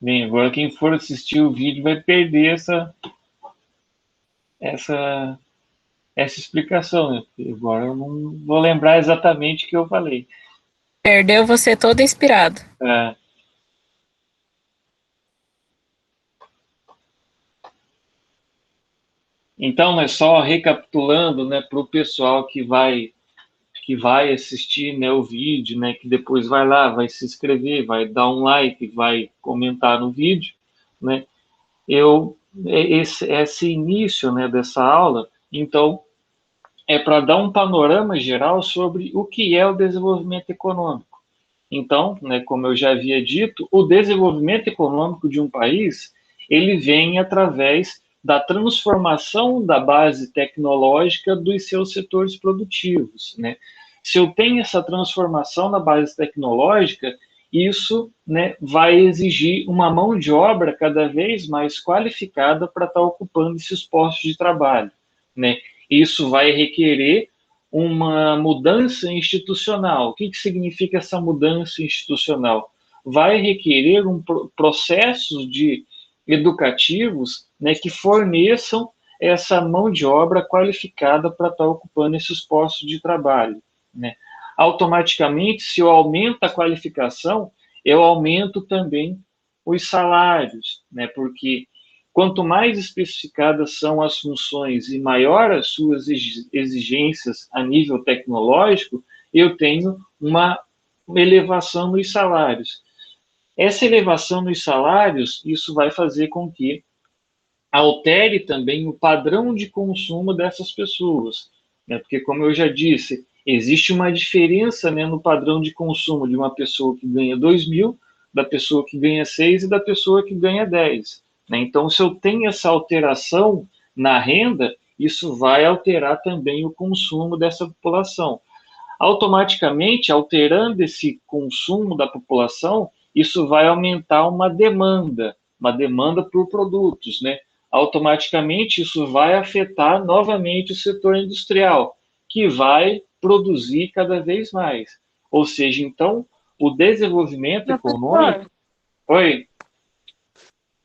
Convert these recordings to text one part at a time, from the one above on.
Bem, agora quem for assistir o vídeo vai perder essa, essa explicação, né? Porque agora eu não vou lembrar exatamente o que eu falei. Perdeu você todo inspirado. É, então, é só recapitulando, né, para o pessoal que vai assistir, né, o vídeo, né, que depois vai lá, vai se inscrever, vai dar um like, vai comentar no vídeo, né? Eu esse início, né, dessa aula, então é para dar um panorama geral sobre o que é o desenvolvimento econômico. Então, né, como eu já havia dito, o desenvolvimento econômico de um país ele vem através da transformação da base tecnológica dos seus setores produtivos, né? Se eu tenho essa transformação na base tecnológica, isso, né, vai exigir uma mão de obra cada vez mais qualificada para estar ocupando esses postos de trabalho, né? Isso vai requerer uma mudança institucional. O que significa essa mudança institucional? Vai requerer processos educativos, né, que forneçam essa mão de obra qualificada para estar ocupando esses postos de trabalho, né? Automaticamente, se eu aumento a qualificação, eu aumento também os salários, né? Porque quanto mais especificadas são as funções e maior as suas exigências a nível tecnológico, eu tenho uma elevação nos salários. Essa elevação nos salários, isso vai fazer com que altere também o padrão de consumo dessas pessoas, né? Porque, como eu já disse, existe uma diferença, né, no padrão de consumo de uma pessoa que ganha 2.000, da pessoa que ganha 6 e da pessoa que ganha 10. Né? Então, se eu tenho essa alteração na renda, isso vai alterar também o consumo dessa população. Automaticamente, alterando esse consumo da população, isso vai aumentar uma demanda por produtos, né? Automaticamente, isso vai afetar novamente o setor industrial, que vai produzir cada vez mais. Ou seja, então, o desenvolvimento econômico. Professor, Oi?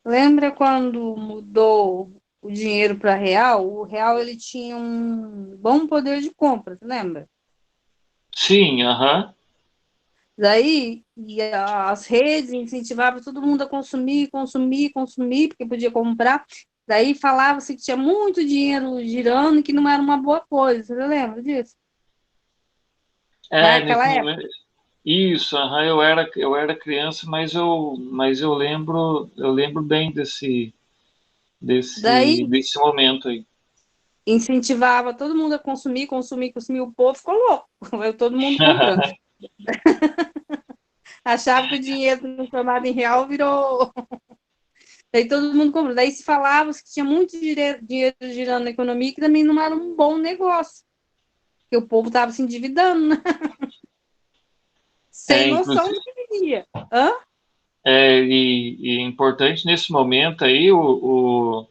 lembra quando mudou o dinheiro para real? O real ele tinha um bom poder de compra, você lembra? Sim, aham. Daí as redes incentivavam todo mundo a consumir, consumir, consumir, porque podia comprar. Daí falava-se que tinha muito dinheiro girando e que não era uma boa coisa. Você lembra disso? Nesse Naquela época. momento. Isso, aham, eu era criança, mas eu lembro bem Daí desse momento aí. incentivava todo mundo a consumir, consumir, consumir. O povo ficou louco, todo mundo comprando. Achava que o dinheiro transformado em real virou. Daí todo mundo comprou. Daí se falava que tinha muito dinheiro girando na economia, que também não era um bom negócio, porque o povo estava se endividando, né? Sem noção Inclusive, do que queria. Hã? e é importante nesse momento aí o,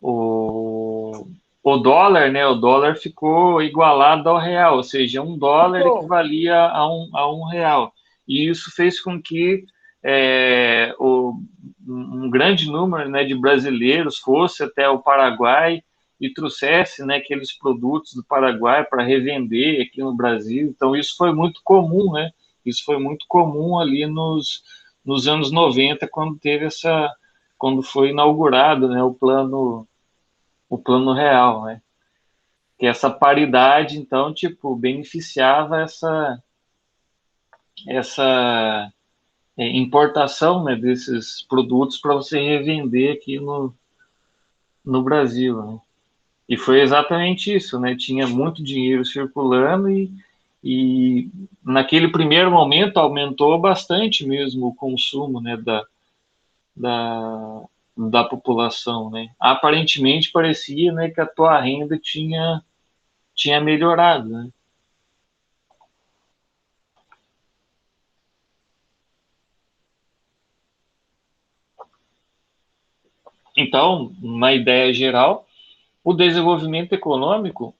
o dólar, né? O dólar ficou igualado ao real, ou seja, um dólar Ficou. equivalia a um real. E isso fez com que um grande número, né, de brasileiros fosse até o Paraguai e trouxesse, né, aqueles produtos do Paraguai para revender aqui no Brasil. Então, isso foi muito comum, né? Isso foi muito comum ali nos anos 90, quando foi inaugurado, né, o plano real, né? Que essa paridade, então, tipo, beneficiava essa importação, né, desses produtos para você revender aqui no Brasil, né? E foi exatamente isso, né? Tinha muito dinheiro circulando e naquele primeiro momento aumentou bastante mesmo o consumo, né, da, da população, né? Aparentemente parecia, né, que a tua renda tinha melhorado, né? Então, na ideia geral, o desenvolvimento econômico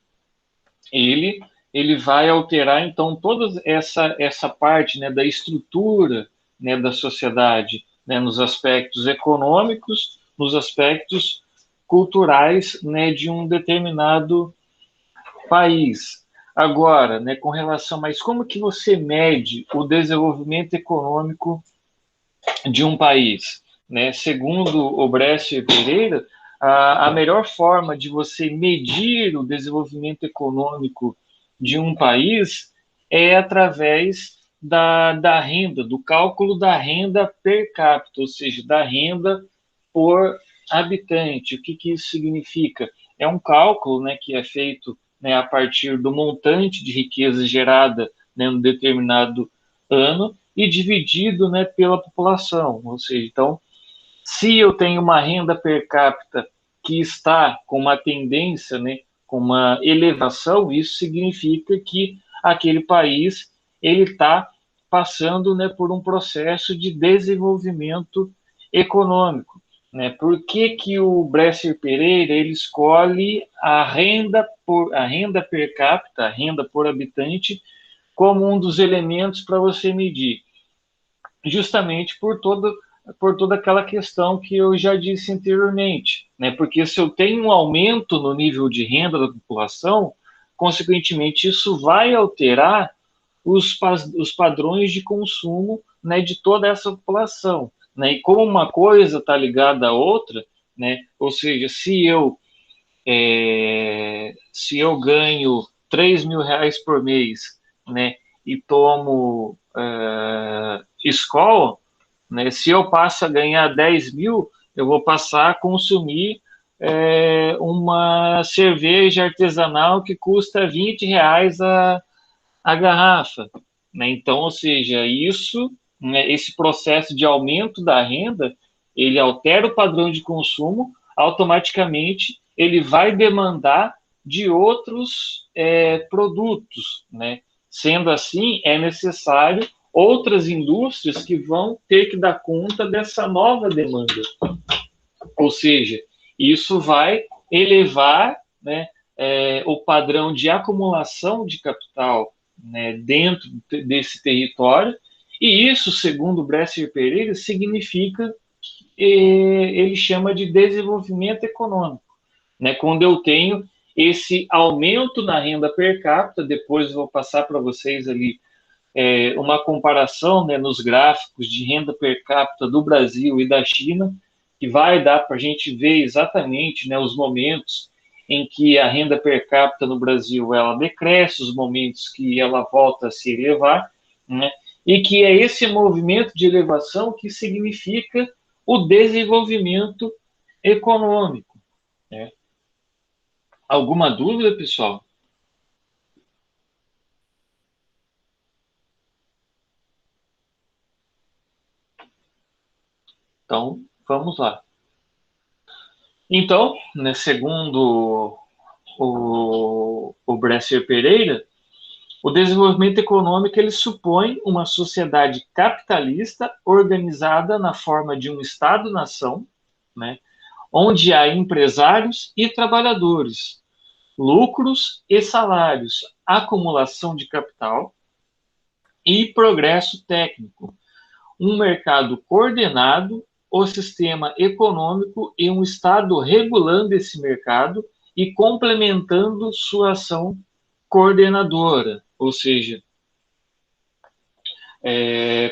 ele ele vai alterar então toda essa parte, né, da estrutura, né, da sociedade, né, nos aspectos econômicos, nos aspectos culturais, né, de um determinado país. Agora, né, com relação, mas como que você mede o desenvolvimento econômico de um país? Né? Segundo o Bresser Pereira, a melhor forma de você medir o desenvolvimento econômico de um país é através da renda, do cálculo da renda per capita, ou seja, da renda por habitante. O que isso significa? É um cálculo, né, que é feito, né, a partir do montante de riqueza gerada, né, no determinado ano e dividido, né, pela população. Ou seja, então, se eu tenho uma renda per capita que está com uma tendência, né, com uma elevação, isso significa que aquele país ele está passando, né, por um processo de desenvolvimento econômico. Né? Por que o Bresser Pereira ele escolhe a renda per capita, a renda por habitante, como um dos elementos para você medir? Justamente por toda aquela questão que eu já disse anteriormente, né? Porque se eu tenho um aumento no nível de renda da população, consequentemente isso vai alterar os padrões de consumo, né, de toda essa população, né? E como uma coisa está ligada à outra, né? Ou seja, se eu ganho R$ 3.000 por mês, né, e tomo escola, né, se eu passo a ganhar 10 mil, eu vou passar a consumir uma cerveja artesanal que custa R$ 20 a garrafa. Né? Então, ou seja, isso, né, esse processo de aumento da renda, ele altera o padrão de consumo, automaticamente ele vai demandar de outros produtos. Né? Sendo assim, é necessário outras indústrias que vão ter que dar conta dessa nova demanda. Ou seja, isso vai elevar, né, o padrão de acumulação de capital, né, dentro desse território, e isso, segundo Bresser Pereira, significa, ele chama de desenvolvimento econômico. Né, quando eu tenho esse aumento na renda per capita, depois eu vou passar para vocês ali uma comparação, né, nos gráficos de renda per capita do Brasil e da China, que vai dar para a gente ver exatamente, né, os momentos em que a renda per capita no Brasil ela decresce, os momentos que ela volta a se elevar, né, e que é esse movimento de elevação que significa o desenvolvimento econômico. Né? Alguma dúvida, pessoal? Então, vamos lá. Então, né, segundo o Bresser Pereira, o desenvolvimento econômico ele supõe uma sociedade capitalista organizada na forma de um Estado-nação, né, onde há empresários e trabalhadores, lucros e salários, acumulação de capital e progresso técnico, um mercado coordenado, o sistema econômico e um Estado regulando esse mercado e complementando sua ação coordenadora, ou seja,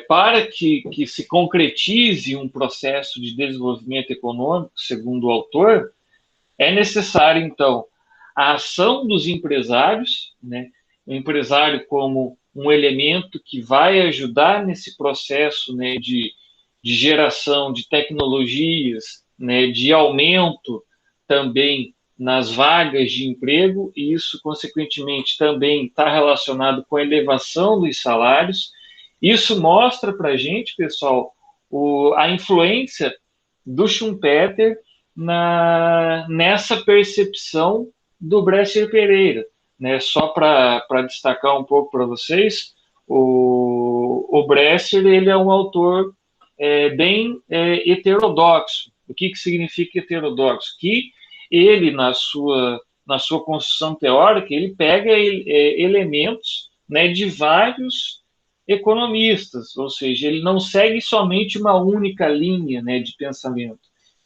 para que se concretize um processo de desenvolvimento econômico, segundo o autor, é necessário, então, a ação dos empresários, né? O empresário como um elemento que vai ajudar nesse processo, né, de geração de tecnologias, né, de aumento também nas vagas de emprego, e isso, consequentemente, também está relacionado com a elevação dos salários. Isso mostra para a gente, pessoal, a influência do Schumpeter nessa percepção do Bresser Pereira. Né? Só para destacar um pouco para vocês, o Bresser ele é um autor bem heterodoxo. O que significa heterodoxo? Que ele, na sua construção teórica, ele pega elementos, né, de vários economistas, ou seja, ele não segue somente uma única linha, né, de pensamento.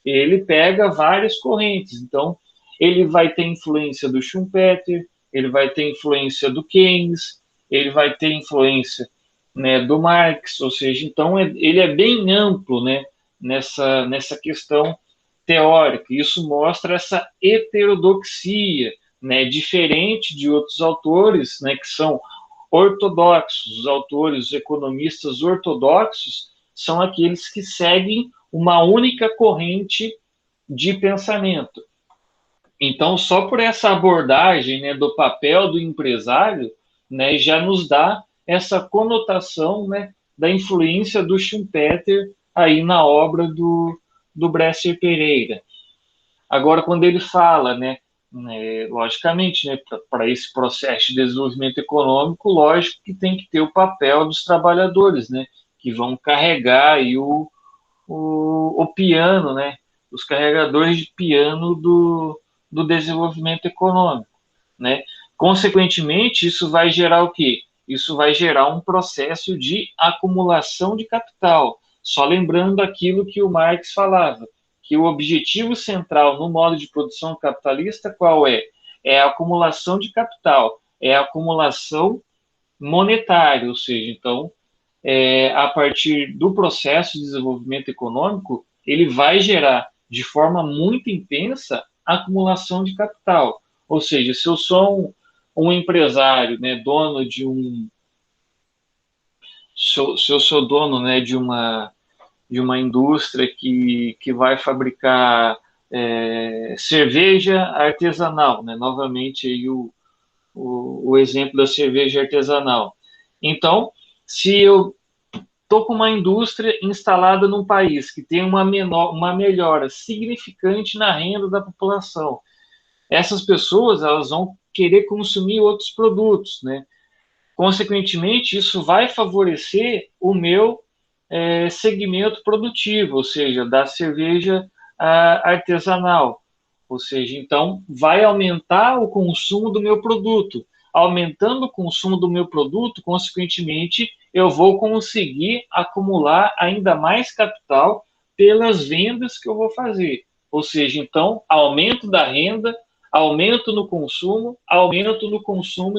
Ele pega várias correntes. Então, ele vai ter influência do Schumpeter, ele vai ter influência do Keynes, ele vai ter influência, né, do Marx, ou seja, então ele é bem amplo, né, nessa questão teórica. Isso mostra essa heterodoxia, né, diferente de outros autores, né, que são ortodoxos. Os autores, os economistas ortodoxos, são aqueles que seguem uma única corrente de pensamento. Então, só por essa abordagem, né, do papel do empresário, né, já nos dá essa conotação, né, da influência do Schumpeter aí na obra do Bresser Pereira. Agora, quando ele fala, né, logicamente, né, para esse processo de desenvolvimento econômico, lógico que tem que ter o papel dos trabalhadores, né, que vão carregar aí o piano, né, os carregadores de piano do desenvolvimento econômico, né? Consequentemente, isso vai gerar o quê? Isso vai gerar um processo de acumulação de capital. Só lembrando aquilo que o Marx falava, que o objetivo central no modo de produção capitalista qual é? É a acumulação de capital, é a acumulação monetária, ou seja, então, a partir do processo de desenvolvimento econômico, ele vai gerar de forma muito intensa a acumulação de capital. Ou seja, se eu sou um empresário, né, dono de um... Se eu sou dono, né, de uma indústria que vai fabricar cerveja artesanal, né? Novamente aí o exemplo da cerveja artesanal. Então, se eu estou com uma indústria instalada num país que tem uma melhora significante na renda da população, essas pessoas elas vão querer consumir outros produtos, né? Consequentemente, isso vai favorecer o meu segmento produtivo, ou seja, da cerveja artesanal. Ou seja, então, vai aumentar o consumo do meu produto. Aumentando o consumo do meu produto, consequentemente, eu vou conseguir acumular ainda mais capital pelas vendas que eu vou fazer. Ou seja, então, aumento da renda, aumento no consumo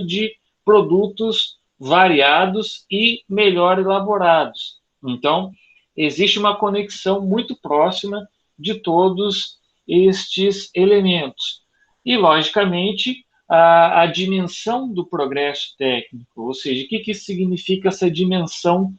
de produtos variados e melhor elaborados. Então, existe uma conexão muito próxima de todos estes elementos. E, logicamente, a dimensão do progresso técnico, ou seja, o que significa essa dimensão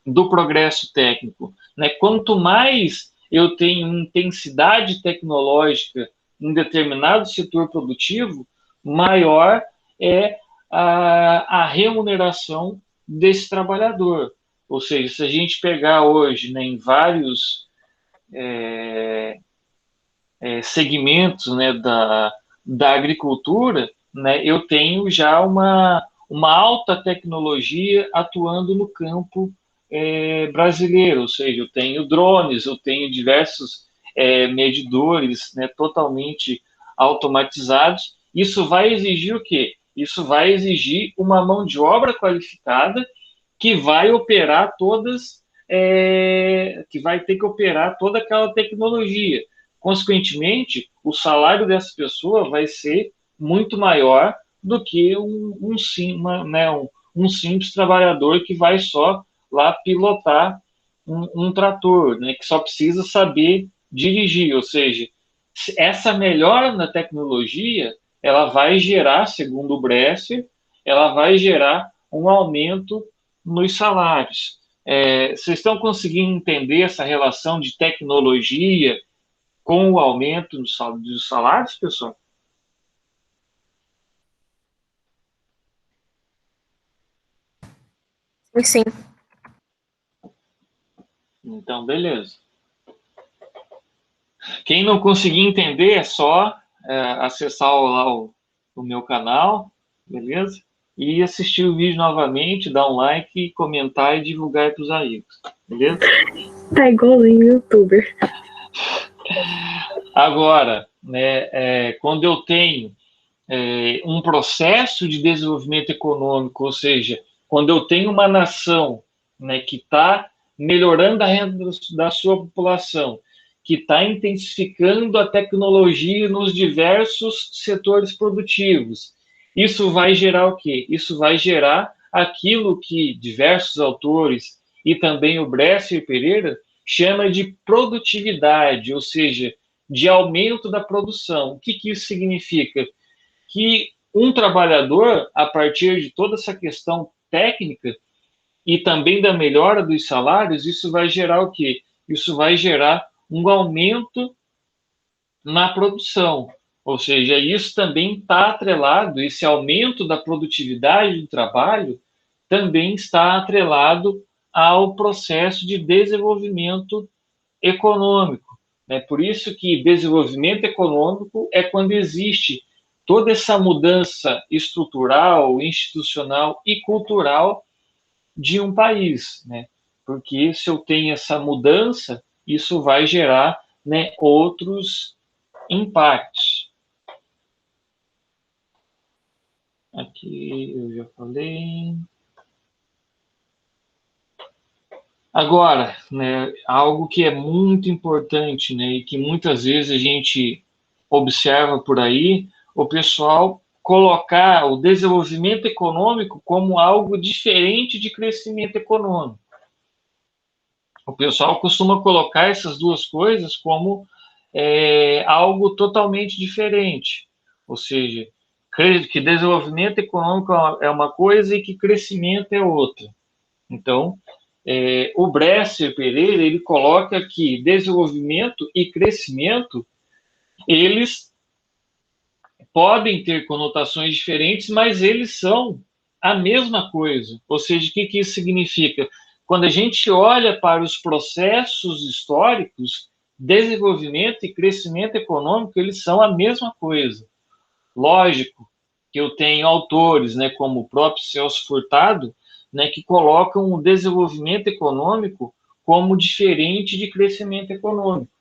do progresso técnico? Né? Quanto mais eu tenho intensidade tecnológica em determinado setor produtivo, maior é a remuneração desse trabalhador. Ou seja, se a gente pegar hoje, né, em vários segmentos, né, da agricultura, né, eu tenho já uma alta tecnologia atuando no campo brasileiro, ou seja, eu tenho drones, eu tenho diversos medidores, né, totalmente automatizados. Isso vai exigir o quê? Isso vai exigir uma mão de obra qualificada que vai operar que vai ter que operar toda aquela tecnologia. Consequentemente, o salário dessa pessoa vai ser muito maior do que um simples trabalhador que vai só lá pilotar um trator, né, que só precisa saber dirigir. Ou seja, essa melhora na tecnologia, ela vai gerar, segundo o Bresser, ela vai gerar um aumento nos salários. Vocês estão conseguindo entender essa relação de tecnologia com o aumento dos salários, pessoal? Sim. Então, beleza. Quem não conseguir entender, é só acessar lá o meu canal, beleza? E assistir o vídeo novamente, dar um like, comentar e divulgar para os amigos, beleza? Tá igualzinho youtuber. Agora, né, quando eu tenho um processo de desenvolvimento econômico, ou seja, quando eu tenho uma nação, né, que está melhorando a renda da sua população, que está intensificando a tecnologia nos diversos setores produtivos, isso vai gerar o quê? Isso vai gerar aquilo que diversos autores e também o Bresser e Pereira chama de produtividade, ou seja, de aumento da produção. O que isso significa? Que um trabalhador, a partir de toda essa questão técnica e também da melhora dos salários, isso vai gerar o quê? Isso vai gerar um aumento na produção. Ou seja, isso também está atrelado, esse aumento da produtividade do trabalho também está atrelado ao processo de desenvolvimento econômico. É por isso que desenvolvimento econômico é quando existe toda essa mudança estrutural, institucional e cultural de um país, né? Porque se eu tenho essa mudança, isso vai gerar, né, outros impactos. Aqui eu já falei. Agora, né, algo que é muito importante, né, e que muitas vezes a gente observa por aí, o pessoal colocar o desenvolvimento econômico como algo diferente de crescimento econômico. O pessoal costuma colocar essas duas coisas como algo totalmente diferente. Ou seja, que desenvolvimento econômico é uma coisa e que crescimento é outra. Então, o Bresser Pereira, ele coloca que desenvolvimento e crescimento, eles podem ter conotações diferentes, mas eles são a mesma coisa. Ou seja, o que isso significa? Quando a gente olha para os processos históricos, desenvolvimento e crescimento econômico, eles são a mesma coisa. Lógico que eu tenho autores, né, como o próprio Celso Furtado, né, que colocam o desenvolvimento econômico como diferente de crescimento econômico.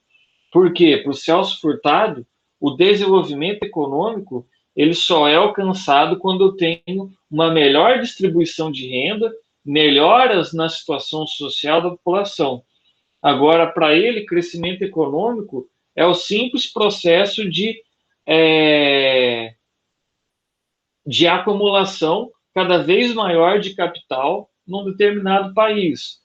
Por quê? Para o Celso Furtado, o desenvolvimento econômico ele só é alcançado quando eu tenho uma melhor distribuição de renda, melhoras na situação social da população. Agora, para ele, crescimento econômico é o simples processo de acumulação cada vez maior de capital num determinado país.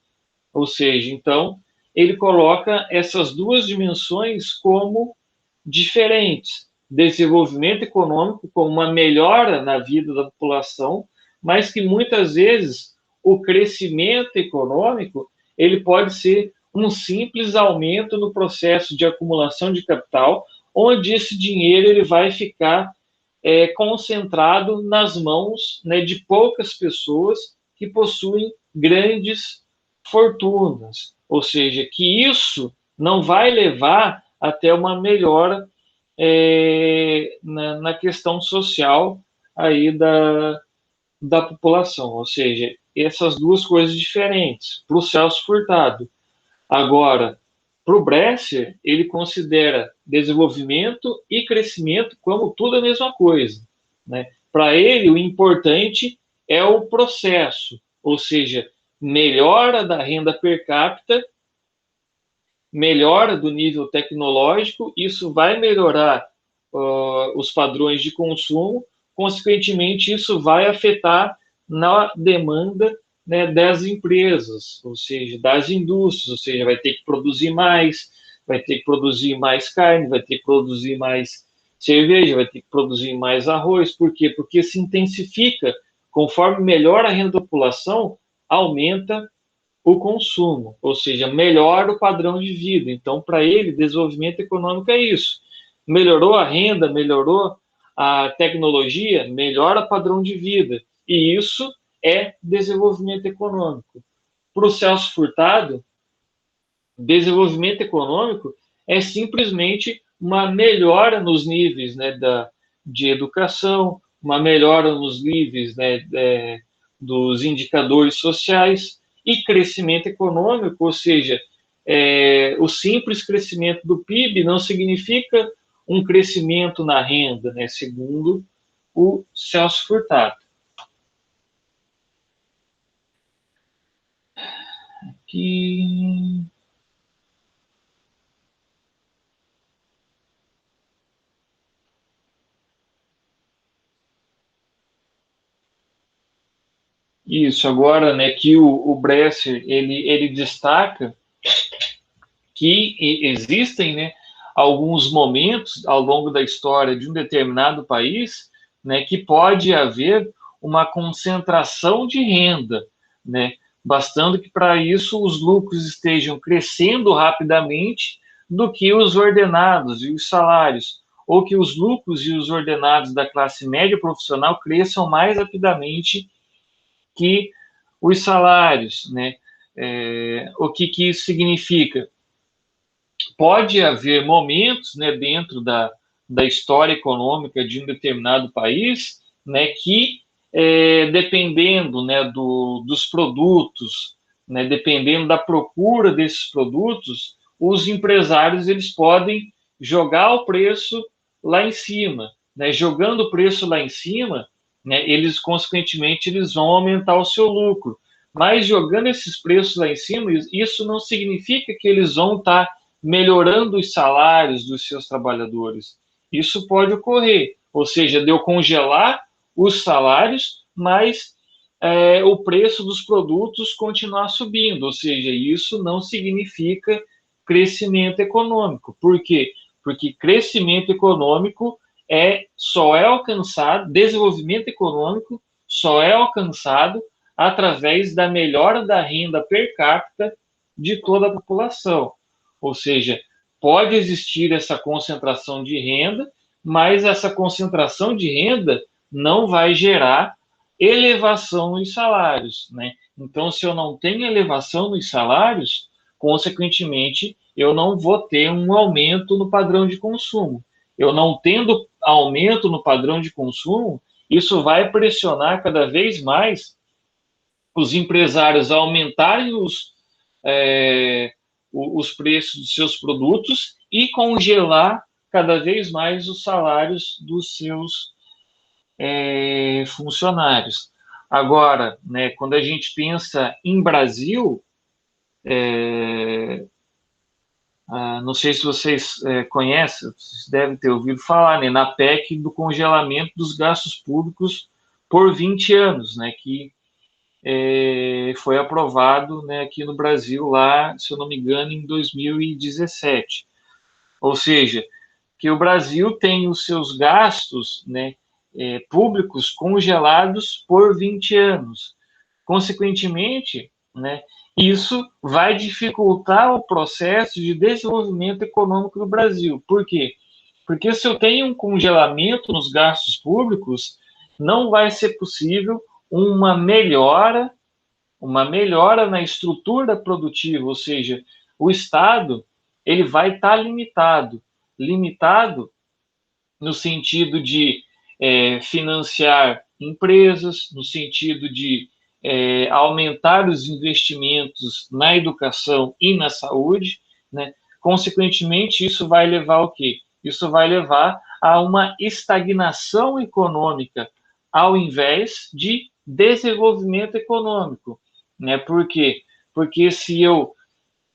Ou seja, então, ele coloca essas duas dimensões como diferentes. Desenvolvimento econômico como uma melhora na vida da população, mas que muitas vezes o crescimento econômico ele pode ser um simples aumento no processo de acumulação de capital, onde esse dinheiro ele vai ficar concentrado nas mãos, né, de poucas pessoas que possuem grandes fortunas. Ou seja, que isso não vai levar até uma melhora na questão social aí da população. Ou seja, essas duas coisas diferentes para o Celso Furtado. Agora, para o Bresser, ele considera desenvolvimento e crescimento como tudo a mesma coisa, né? Para ele, o importante é o processo, ou seja, melhora da renda per capita, melhora do nível tecnológico, isso vai melhorar os padrões de consumo, consequentemente, isso vai afetar na demanda, né, das empresas, ou seja, das indústrias, ou seja, vai ter que produzir mais, vai ter que produzir mais carne, vai ter que produzir mais cerveja, vai ter que produzir mais arroz. Por quê? Porque se intensifica, conforme melhora a renda da população, aumenta o consumo, ou seja, melhora o padrão de vida. Então, para ele, desenvolvimento econômico é isso. Melhorou a renda, melhorou a tecnologia, melhora o padrão de vida. E isso é desenvolvimento econômico. Para o Celso Furtado, desenvolvimento econômico é simplesmente uma melhora nos níveis, né, de educação, uma melhora nos níveis, né, dos indicadores sociais, e crescimento econômico, ou seja, o simples crescimento do PIB não significa um crescimento na renda, né, segundo o Celso Furtado. aqui. Isso, agora, né, que o Bresser, ele destaca que existem, né, alguns momentos ao longo da história de um determinado país, né, que pode haver uma concentração de renda, né, bastando que para isso os lucros estejam crescendo rapidamente do que os ordenados e os salários, ou que os lucros e os ordenados da classe média profissional cresçam mais rapidamente que os salários, né? O que isso significa? Pode haver momentos, né, dentro da história econômica de um determinado país, né, que, dependendo, né, dos produtos, né, dependendo da procura desses produtos, os empresários eles podem jogar o preço lá em cima, né, jogando o preço lá em cima, né, eles consequentemente eles vão aumentar o seu lucro, mas jogando esses preços lá em cima, isso não significa que eles vão estar melhorando os salários dos seus trabalhadores. Isso pode ocorrer, ou seja, de eu congelar os salários, mas o preço dos produtos continuar subindo, ou seja, isso não significa crescimento econômico. Por quê? Porque crescimento econômico só é alcançado, desenvolvimento econômico só é alcançado através da melhora da renda per capita de toda a população. Ou seja, pode existir essa concentração de renda, mas essa concentração de renda não vai gerar elevação nos salários, né? Então, se eu não tenho elevação nos salários, consequentemente, eu não vou ter um aumento no padrão de consumo. Eu não tendo aumento no padrão de consumo, isso vai pressionar cada vez mais os empresários a aumentarem os preços dos seus produtos e congelar cada vez mais os salários dos seus funcionários. Agora, né, quando a gente pensa em Brasil, não sei se vocês conhecem, vocês devem ter ouvido falar, né, na PEC do congelamento dos gastos públicos por 20 anos, né, que foi aprovado, né, aqui no Brasil, lá, se eu não me engano, em 2017. Ou seja, que o Brasil tem os seus gastos, né, públicos congelados por 20 anos. Consequentemente, né, isso vai dificultar o processo de desenvolvimento econômico do Brasil. Por quê? Porque se eu tenho um congelamento nos gastos públicos, não vai ser possível uma melhora na estrutura produtiva, ou seja, o Estado ele vai estar limitado no sentido de financiar empresas, no sentido de aumentar os investimentos na educação e na saúde, né? Consequentemente, isso vai levar ao quê? Isso vai levar a uma estagnação econômica, ao invés de desenvolvimento econômico, né? Por quê? Porque se eu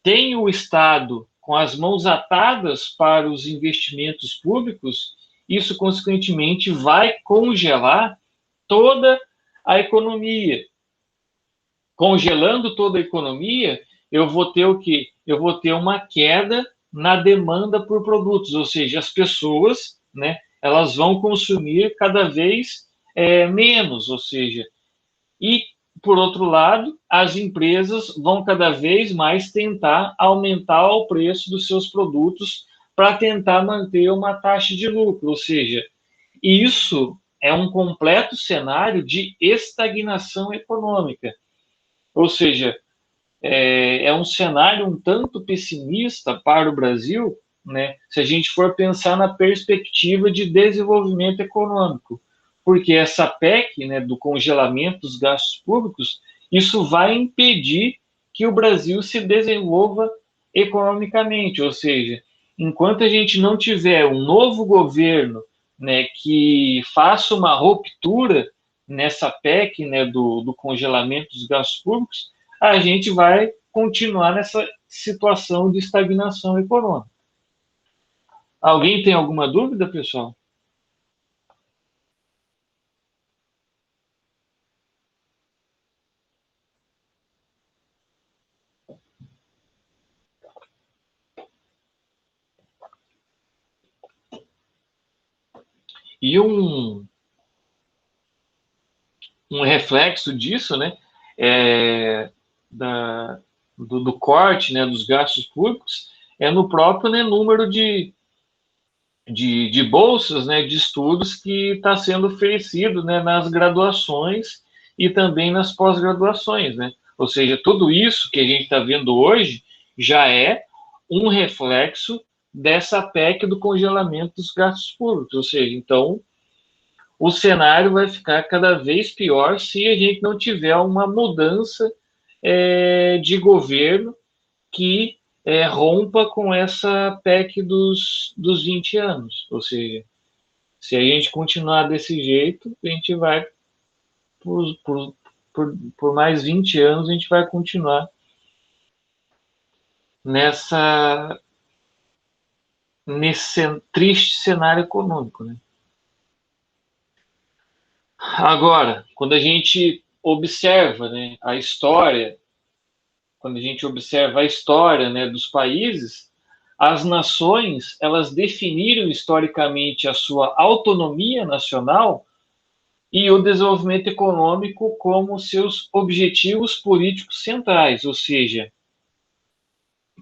tenho o Estado com as mãos atadas para os investimentos públicos, isso, consequentemente, vai congelar toda a economia. Congelando toda a economia, eu vou ter o quê? Eu vou ter uma queda na demanda por produtos, ou seja, as pessoas, né, elas vão consumir cada vez menos, ou seja, e, por outro lado, as empresas vão cada vez mais tentar aumentar o preço dos seus produtos para tentar manter uma taxa de lucro, ou seja, isso é um completo cenário de estagnação econômica. Ou seja, um cenário um tanto pessimista para o Brasil, né, se a gente for pensar na perspectiva de desenvolvimento econômico, porque essa PEC, né, do congelamento dos gastos públicos, isso vai impedir que o Brasil se desenvolva economicamente, ou seja, enquanto a gente não tiver um novo governo, né, que faça uma ruptura nessa PEC, né, do congelamento dos gastos públicos, a gente vai continuar nessa situação de estagnação econômica. Alguém tem alguma dúvida, pessoal? E um reflexo disso, né, do corte, né, dos gastos públicos, é no próprio, né, número de bolsas, né, de estudos que está sendo oferecido, né, nas graduações e também nas pós-graduações, né? Ou seja, tudo isso que a gente está vendo hoje já é um reflexo dessa PEC do congelamento dos gastos públicos. Ou seja, então, o cenário vai ficar cada vez pior se a gente não tiver uma mudança de governo que rompa com essa PEC dos 20 anos. Ou seja, se a gente continuar desse jeito, a gente vai, por mais 20 anos, a gente vai continuar nesse triste cenário econômico, né? Agora, quando a gente observa, né, a história, quando a gente observa a história, né, dos países, as nações, elas definiram historicamente a sua autonomia nacional e o desenvolvimento econômico como seus objetivos políticos centrais, ou seja,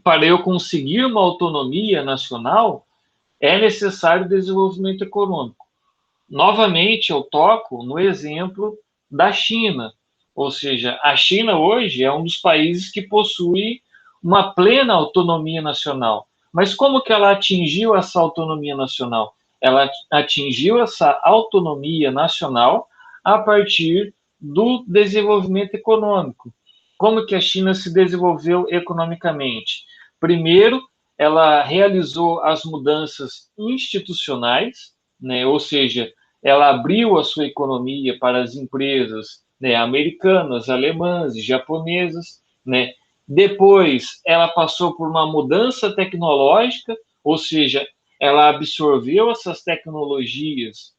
para eu conseguir uma autonomia nacional, é necessário desenvolvimento econômico. Novamente, eu toco no exemplo da China, ou seja, a China hoje é um dos países que possui uma plena autonomia nacional. Mas como que ela atingiu essa autonomia nacional? Ela atingiu essa autonomia nacional a partir do desenvolvimento econômico. Como que a China se desenvolveu economicamente? Primeiro, ela realizou as mudanças institucionais, né? Ou seja, ela abriu a sua economia para as empresas, né, americanas, alemãs, japonesas, né? Depois, ela passou por uma mudança tecnológica, ou seja, ela absorveu essas tecnologias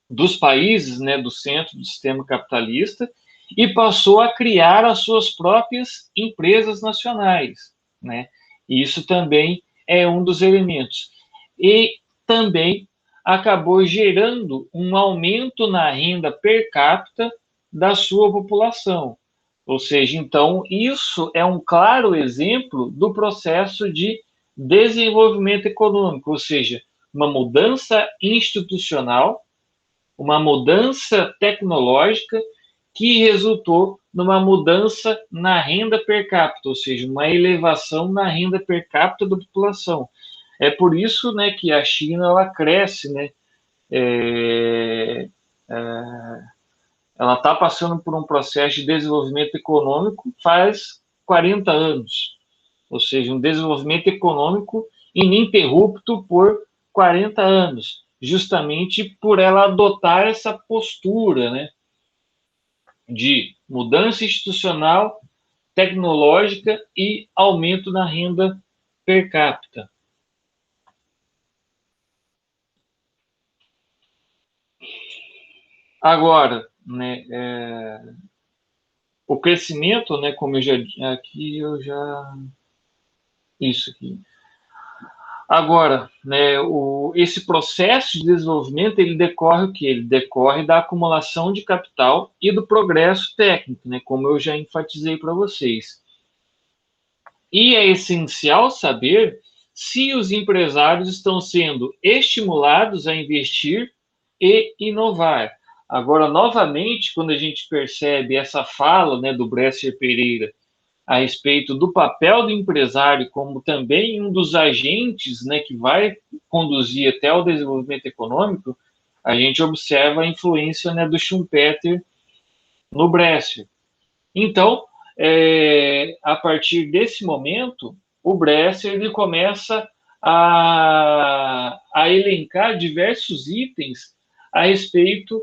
dos países, né, do centro do sistema capitalista e passou a criar as suas próprias empresas nacionais, né? E isso também é um dos elementos. E também acabou gerando um aumento na renda per capita da sua população. Ou seja, então, isso é um claro exemplo do processo de desenvolvimento econômico, ou seja, uma mudança institucional, uma mudança tecnológica que resultou numa mudança na renda per capita, ou seja, uma elevação na renda per capita da população. É por isso, né, que a China ela cresce, né? Ela está passando por um processo de desenvolvimento econômico faz 40 anos, ou seja, um desenvolvimento econômico ininterrupto por 40 anos, justamente por ela adotar essa postura, né, de mudança institucional, tecnológica e aumento na renda per capita. Agora, né, o crescimento, né, como eu já aqui eu já isso aqui. Agora, né, esse processo de desenvolvimento ele decorre o quê? Ele decorre da acumulação de capital e do progresso técnico, né, como eu já enfatizei para vocês. E é essencial saber se os empresários estão sendo estimulados a investir e inovar. Agora, novamente, quando a gente percebe essa fala, né, do Bresser Pereira a respeito do papel do empresário como também um dos agentes, né, que vai conduzir até o desenvolvimento econômico, a gente observa a influência, né, do Schumpeter no Bresser. Então, a partir desse momento, o Bresser ele começa a elencar diversos itens a respeito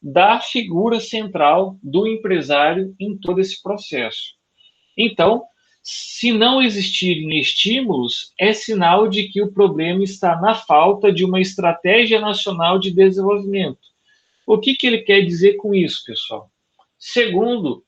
da figura central do empresário em todo esse processo. Então, Se não existirem estímulos, é sinal de que o problema está na falta de uma estratégia nacional de desenvolvimento. O que ele quer dizer com isso, pessoal? Segundo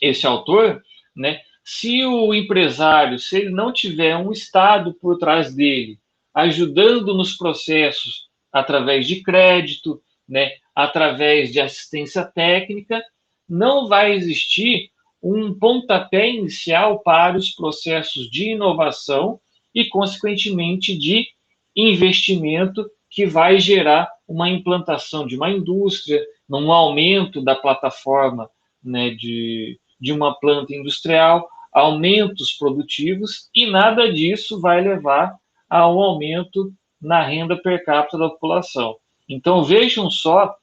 esse autor, né, se o empresário, se ele não tiver um Estado por trás dele, ajudando nos processos através de crédito, né, através de assistência técnica, não vai existir um pontapé inicial para os processos de inovação e, consequentemente, de investimento que vai gerar uma implantação de uma indústria, um aumento da plataforma, né, de uma planta industrial, aumentos produtivos, e nada disso vai levar a um aumento na renda per capita da população. Então, vejam só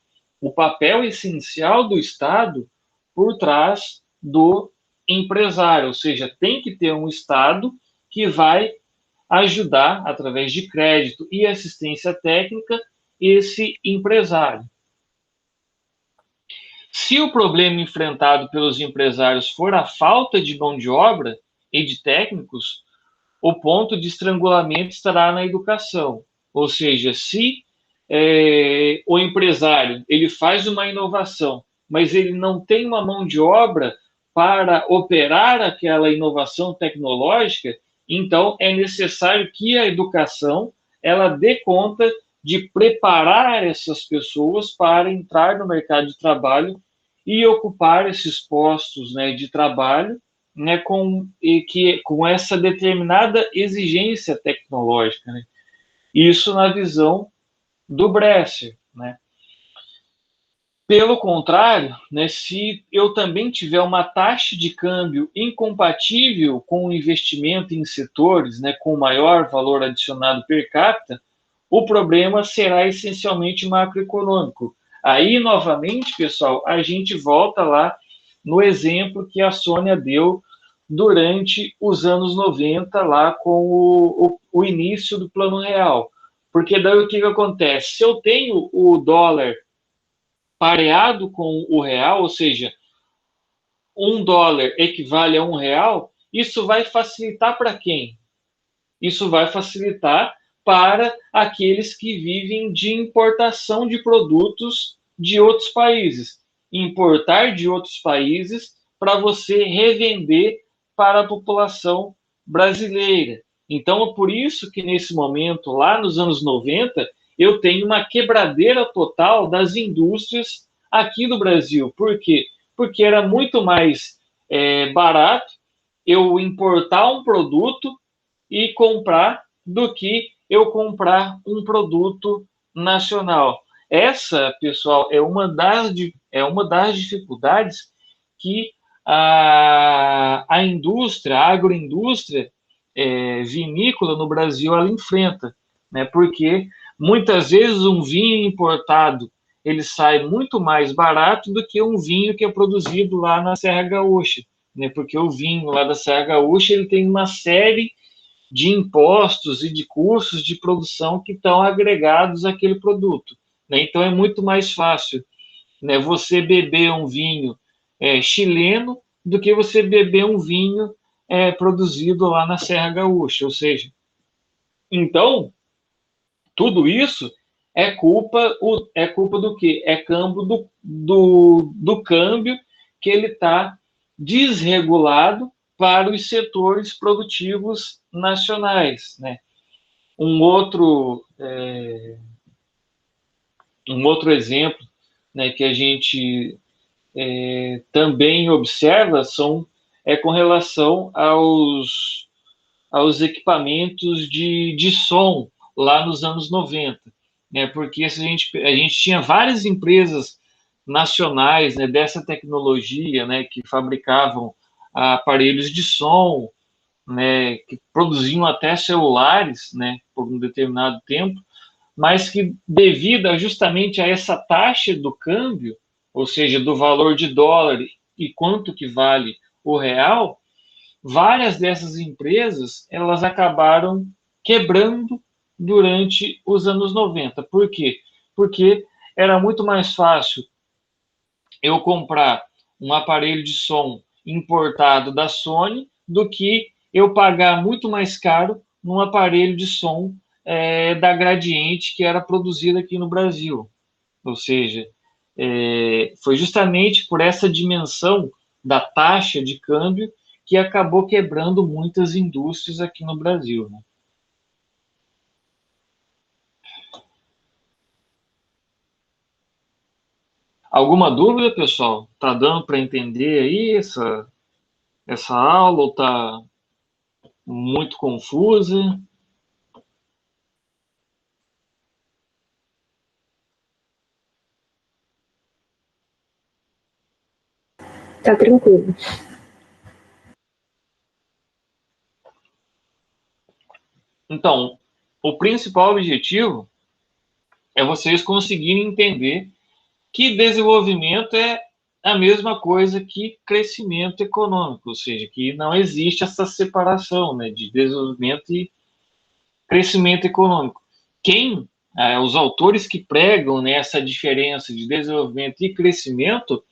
o papel essencial do Estado por trás do empresário, ou seja, tem que ter um Estado que vai ajudar, através de crédito e assistência técnica, esse empresário. Se o problema enfrentado pelos empresários for a falta de mão de obra e de técnicos, o ponto de estrangulamento estará na educação. Ou seja, se o empresário ele faz uma inovação, mas ele não tem uma mão de obra para operar aquela inovação tecnológica, então é necessário que a educação ela dê conta de preparar essas pessoas para entrar no mercado de trabalho e ocupar esses postos, né, de trabalho, né, com essa determinada exigência tecnológica, né? Isso na visão do Bresser, né? Pelo contrário, né, se eu também tiver uma taxa de câmbio incompatível com o investimento em setores, né, com maior valor adicionado per capita, o problema será essencialmente macroeconômico. Aí, novamente, pessoal, a gente volta lá no exemplo que a Sônia deu durante os anos 90, lá com o início do Plano Real. Porque daí o que acontece? Se eu tenho o dólar pareado com o real, ou seja, $1 equivale a R$ 1, isso vai facilitar para quem? Isso vai facilitar para aqueles que vivem de importação de produtos de outros países. Importar de outros países para você revender para a população brasileira. Então, é por isso que nesse momento, lá nos anos 90, eu tenho uma quebradeira total das indústrias aqui do Brasil. Por quê? Porque era muito mais barato eu importar um produto e comprar do que eu comprar um produto nacional. Essa, pessoal, é uma das dificuldades que a indústria, a agroindústria vinícola no Brasil ela enfrenta, né? Porque muitas vezes um vinho importado ele sai muito mais barato do que um vinho que é produzido lá na Serra Gaúcha, né? Porque o vinho lá da Serra Gaúcha ele tem uma série de impostos e de custos de produção que estão agregados àquele produto, né? Então é muito mais fácil, né, você beber um vinho chileno do que você beber um vinho produzido lá na Serra Gaúcha, ou seja, então tudo isso é culpa do quê? É câmbio do câmbio que ele está desregulado para os setores produtivos nacionais, né? Um outro exemplo, né, que a gente também observa com relação aos equipamentos de som lá nos anos 90, né? Porque a gente tinha várias empresas nacionais, né, dessa tecnologia, né, que fabricavam aparelhos de som, né, que produziam até celulares, né, por um determinado tempo, mas que devido justamente a essa taxa do câmbio, ou seja, do valor de dólar e quanto que vale o real, várias dessas empresas elas acabaram quebrando durante os anos 90. Por quê? Porque era muito mais fácil eu comprar um aparelho de som importado da Sony do que eu pagar muito mais caro num aparelho de som da Gradiente que era produzido aqui no Brasil. Ou seja, foi justamente por essa dimensão da taxa de câmbio que acabou quebrando muitas indústrias aqui no Brasil, né? Alguma dúvida, pessoal? Tá dando para entender aí essa aula ou tá muito confusa? Tá tranquilo. Então, o principal objetivo é vocês conseguirem entender que desenvolvimento é a mesma coisa que crescimento econômico, ou seja, que não existe essa separação, né, de desenvolvimento e crescimento econômico. Os autores que pregam, né, essa diferença de desenvolvimento e crescimento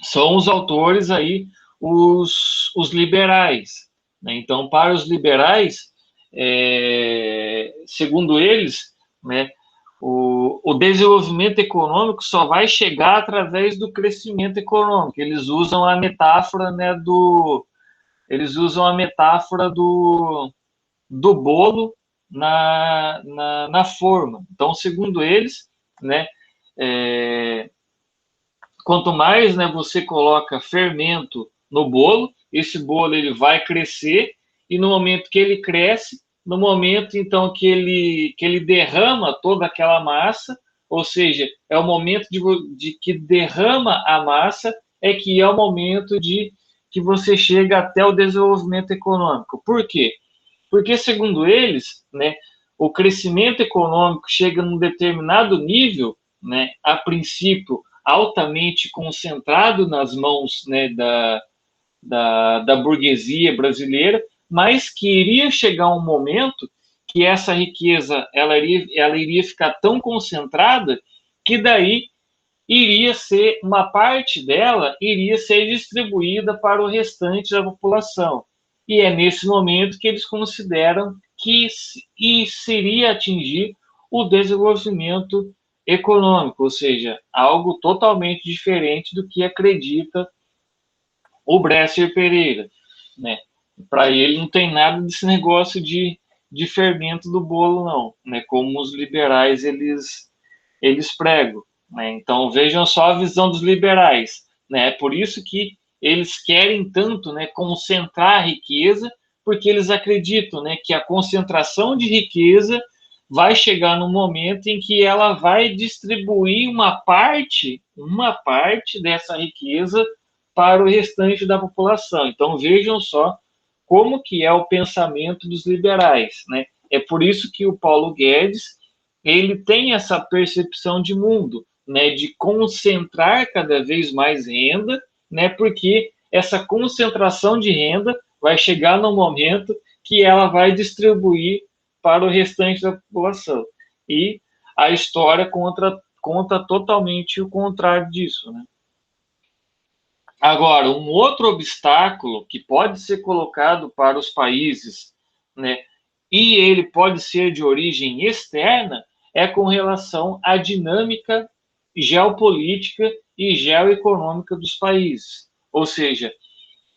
são os autores aí, os liberais, né? Então, para os liberais, segundo eles, né, o desenvolvimento econômico só vai chegar através do crescimento econômico. Eles usam a metáfora, né, do bolo na forma. Então, segundo eles, né, quanto mais, né, você coloca fermento no bolo, esse bolo ele vai crescer, e no momento que ele cresce, no momento então que ele derrama toda aquela massa, ou seja, é o momento de que derrama a massa, é que é o momento de que você chega até o desenvolvimento econômico. Por quê? Porque, segundo eles, né, o crescimento econômico chega num determinado nível, né, a princípio altamente concentrado nas mãos, né, da burguesia brasileira, mas que iria chegar um momento que essa riqueza ela iria ficar tão concentrada que daí iria ser uma parte dela iria ser distribuída para o restante da população. E é nesse momento que eles consideram que seria atingir o desenvolvimento econômico, ou seja, algo totalmente diferente do que acredita o Bresser Pereira, né? Para ele não tem nada desse negócio de fermento do bolo, não, né? Como os liberais eles pregam, né? Então vejam só a visão dos liberais, né? É por isso que eles querem tanto, né, concentrar a riqueza, porque eles acreditam, né, que a concentração de riqueza vai chegar no momento em que ela vai distribuir uma parte dessa riqueza para o restante da população. Então vejam só como que é o pensamento dos liberais, né? É por isso que o Paulo Guedes ele tem essa percepção de mundo, né, de concentrar cada vez mais renda, né, porque essa concentração de renda vai chegar no momento que ela vai distribuir para o restante da população. E a história conta totalmente o contrário disso, né? Agora, um outro obstáculo que pode ser colocado para os países, né, e ele pode ser de origem externa, é com relação à dinâmica geopolítica e geoeconômica dos países. Ou seja,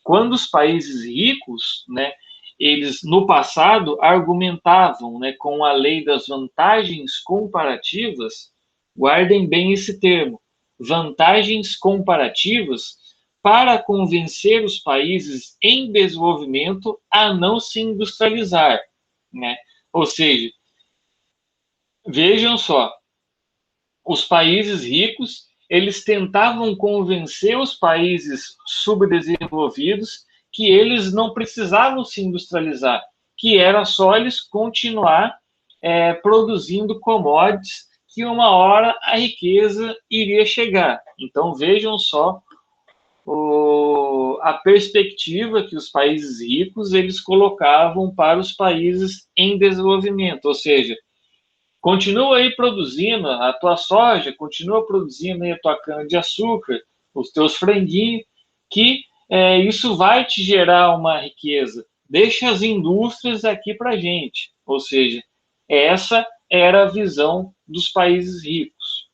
quando os países ricos, né, eles no passado argumentavam, né, com a lei das vantagens comparativas, guardem bem esse termo, vantagens comparativas, para convencer os países em desenvolvimento a não se industrializar, né? Ou seja, vejam só, os países ricos, eles tentavam convencer os países subdesenvolvidos que eles não precisavam se industrializar, que era só eles continuar produzindo commodities que uma hora a riqueza iria chegar. Então vejam só a perspectiva que os países ricos eles colocavam para os países em desenvolvimento, ou seja, continua aí produzindo a tua soja, continua produzindo aí a tua cana de açúcar, os teus franguinhos, que isso vai te gerar uma riqueza. Deixa as indústrias aqui para a gente. Ou seja, essa era a visão dos países ricos.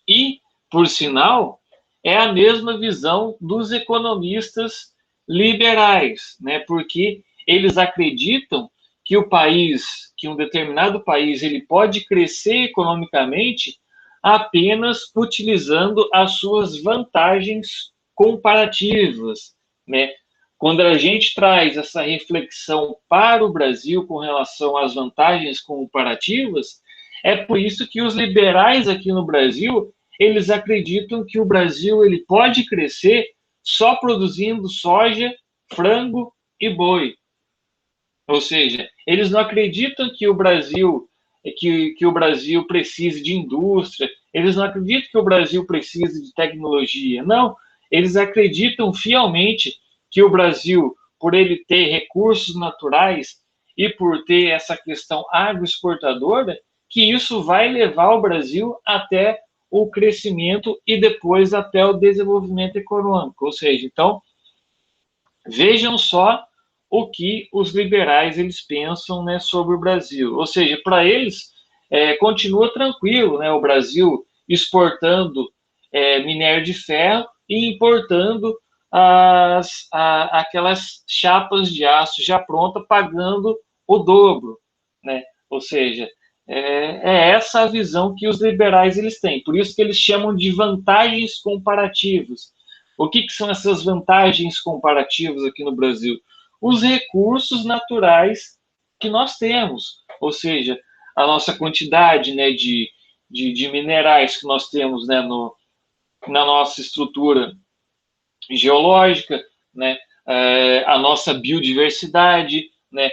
E, por sinal, é a mesma visão dos economistas liberais, né? Porque eles acreditam que o país, que um determinado país, ele pode crescer economicamente apenas utilizando as suas vantagens comparativas, né? Quando a gente traz essa reflexão para o Brasil com relação às vantagens comparativas, é por isso que os liberais aqui no Brasil, eles acreditam que o Brasil ele pode crescer só produzindo soja, frango e boi. Ou seja, eles não acreditam que o Brasil precise de indústria, eles não acreditam que o Brasil precise de tecnologia. Não, eles acreditam fielmente que o Brasil, por ele ter recursos naturais e por ter essa questão agroexportadora, que isso vai levar o Brasil até o crescimento e depois até o desenvolvimento econômico. Ou seja, então, vejam só o que os liberais eles pensam, né, sobre o Brasil. Ou seja, para eles, continua tranquilo, né, o Brasil exportando minério de ferro e importando aquelas chapas de aço já pronta, pagando o dobro, né? Ou seja, essa a visão que os liberais eles têm. Por isso que eles chamam de vantagens comparativas. O que são essas vantagens comparativas aqui no Brasil? Os recursos naturais que nós temos, ou seja, a nossa quantidade, né, de minerais que nós temos, né, na nossa estrutura geológica, né, a nossa biodiversidade, né,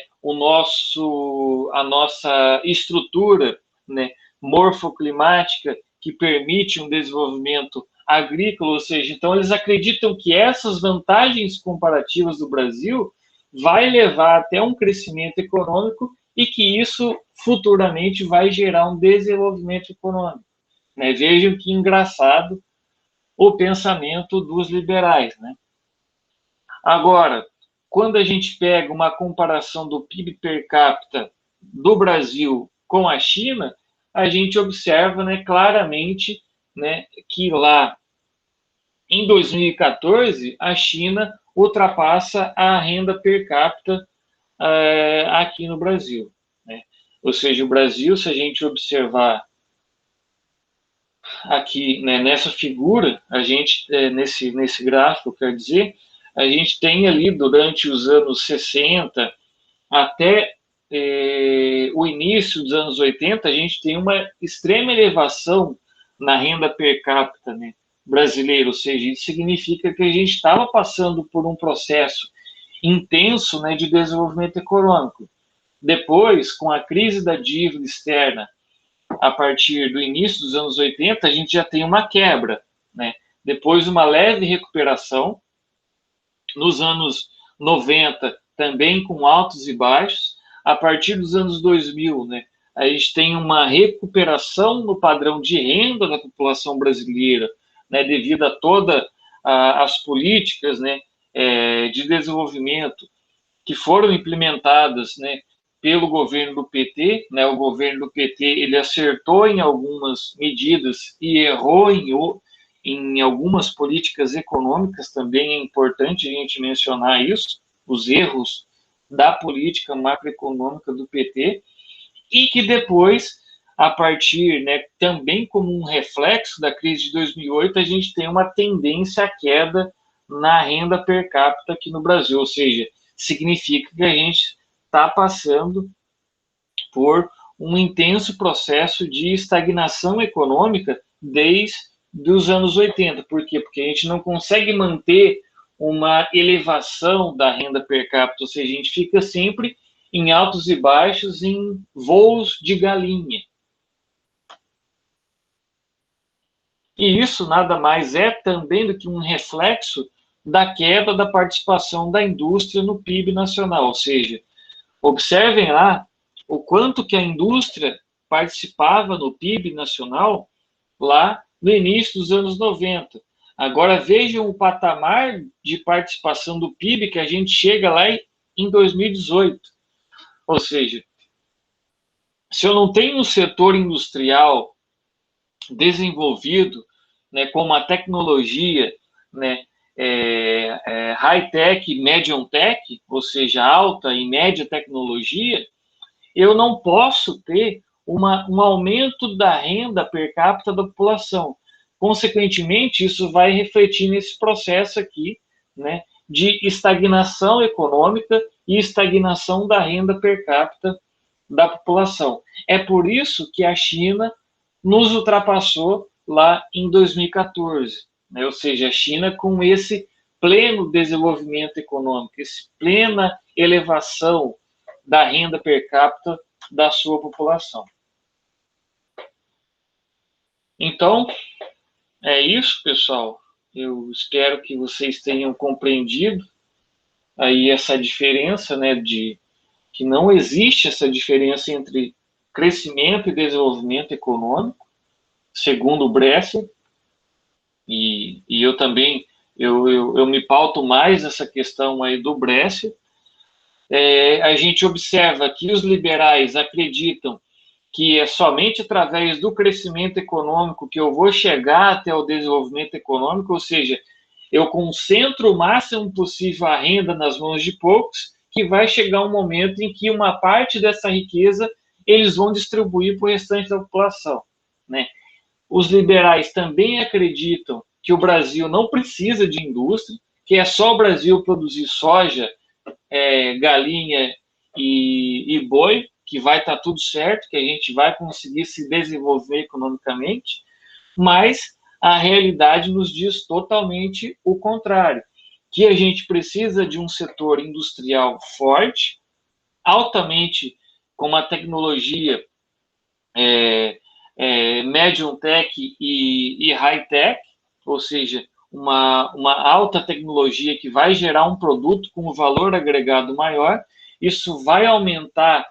a nossa estrutura, né, morfoclimática que permite um desenvolvimento agrícola, ou seja, então eles acreditam que essas vantagens comparativas do Brasil vai levar até um crescimento econômico e que isso futuramente vai gerar um desenvolvimento econômico, né? Vejam que engraçado o pensamento dos liberais, né? Agora, quando a gente pega uma comparação do PIB per capita do Brasil com a China, a gente observa, né, claramente, né, que lá em 2014 a China ultrapassa a renda per capita aqui no Brasil, né? Ou seja, o Brasil, se a gente observar aqui, né, nessa figura, a gente, nesse gráfico, quer dizer, a gente tem ali durante os anos 60 até o início dos anos 80, a gente tem uma extrema elevação na renda per capita, né, brasileira, ou seja, isso significa que a gente estava passando por um processo intenso, né, de desenvolvimento econômico. Depois, com a crise da dívida externa, a partir do início dos anos 80, a gente já tem uma quebra, né? Depois, uma leve recuperação. Nos anos 90, também com altos e baixos. A partir dos anos 2000, né, a gente tem uma recuperação no padrão de renda da população brasileira, né, devido a todas as políticas, né, de desenvolvimento que foram implementadas, né, pelo governo do PT, né? O governo do PT ele acertou em algumas medidas e errou em algumas políticas econômicas. Também é importante a gente mencionar isso, os erros da política macroeconômica do PT, e que depois, a partir, né, também como um reflexo da crise de 2008, a gente tem uma tendência à queda na renda per capita aqui no Brasil, ou seja, significa que a gente está passando por um intenso processo de estagnação econômica desde os anos 80. Por quê? Porque a gente não consegue manter uma elevação da renda per capita, ou seja, a gente fica sempre em altos e baixos, em voos de galinha. E isso nada mais é também do que um reflexo da queda da participação da indústria no PIB nacional, ou seja, observem lá o quanto que a indústria participava no PIB nacional lá no início dos anos 90. Agora vejam o patamar de participação do PIB que a gente chega lá em 2018. Ou seja, se eu não tenho um setor industrial desenvolvido, né, com uma tecnologia, né, high-tech e medium-tech, ou seja, alta e média tecnologia, eu não posso ter um aumento da renda per capita da população. Consequentemente, isso vai refletir nesse processo aqui, né, de estagnação econômica e estagnação da renda per capita da população. É por isso que a China nos ultrapassou lá em 2014, né? Ou seja, a China com esse pleno desenvolvimento econômico, essa plena elevação da renda per capita da sua população. Então, é isso, pessoal. Eu espero que vocês tenham compreendido aí essa diferença, né, de que não existe essa diferença entre crescimento e desenvolvimento econômico, segundo o Bresser, e eu também eu me pauto mais essa questão aí do Bresser. A gente observa que os liberais acreditam que é somente através do crescimento econômico que eu vou chegar até o desenvolvimento econômico, ou seja, eu concentro o máximo possível a renda nas mãos de poucos, que vai chegar um momento em que uma parte dessa riqueza eles vão distribuir para o restante da população, né? Os liberais também acreditam que o Brasil não precisa de indústria, que é só o Brasil produzir soja, galinha e boi, que vai estar tudo certo, que a gente vai conseguir se desenvolver economicamente, mas a realidade nos diz totalmente o contrário, que a gente precisa de um setor industrial forte, altamente com uma tecnologia medium tech e high tech, ou seja, uma alta tecnologia que vai gerar um produto com um valor agregado maior. Isso vai aumentar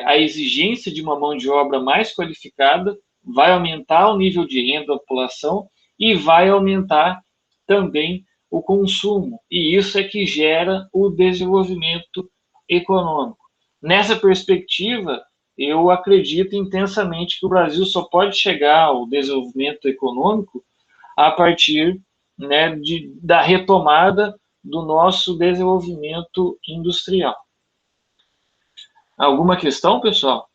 a exigência de uma mão de obra mais qualificada, vai aumentar o nível de renda da população e vai aumentar também o consumo. E isso é que gera o desenvolvimento econômico. Nessa perspectiva, eu acredito intensamente que o Brasil só pode chegar ao desenvolvimento econômico a partir, né, da retomada do nosso desenvolvimento industrial. Alguma questão, pessoal?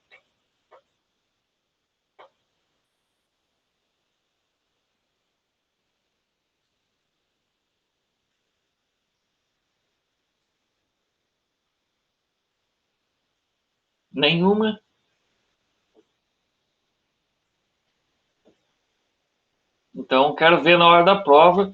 Nenhuma? Então, quero ver na hora da prova.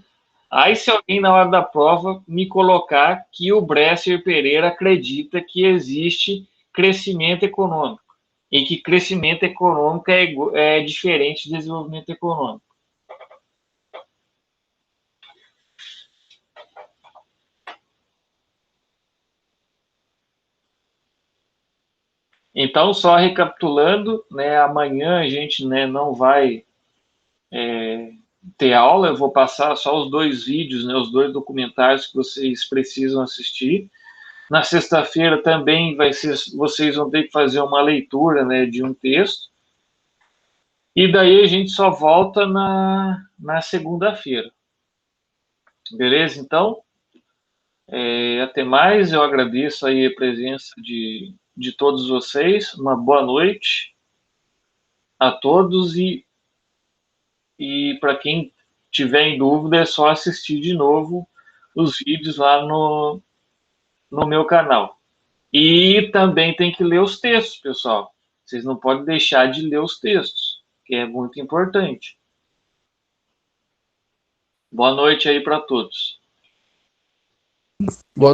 Aí, se alguém na hora da prova me colocar que o Bresser Pereira acredita que existe crescimento econômico e que crescimento econômico é diferente de desenvolvimento econômico. Então, só recapitulando, né, amanhã a gente, né, não vai ter aula, eu vou passar só os 2 vídeos, né, os 2 documentários que vocês precisam assistir. Na sexta-feira também vocês vão ter que fazer uma leitura, né, de um texto. E daí a gente só volta na segunda-feira. Beleza? Então, até mais. Eu agradeço aí a presença de todos vocês. Uma boa noite a todos e para quem tiver em dúvida é só assistir de novo os vídeos lá no meu canal. E também tem que ler os textos, pessoal. Vocês não podem deixar de ler os textos, que é muito importante. Boa noite aí para todos. Boa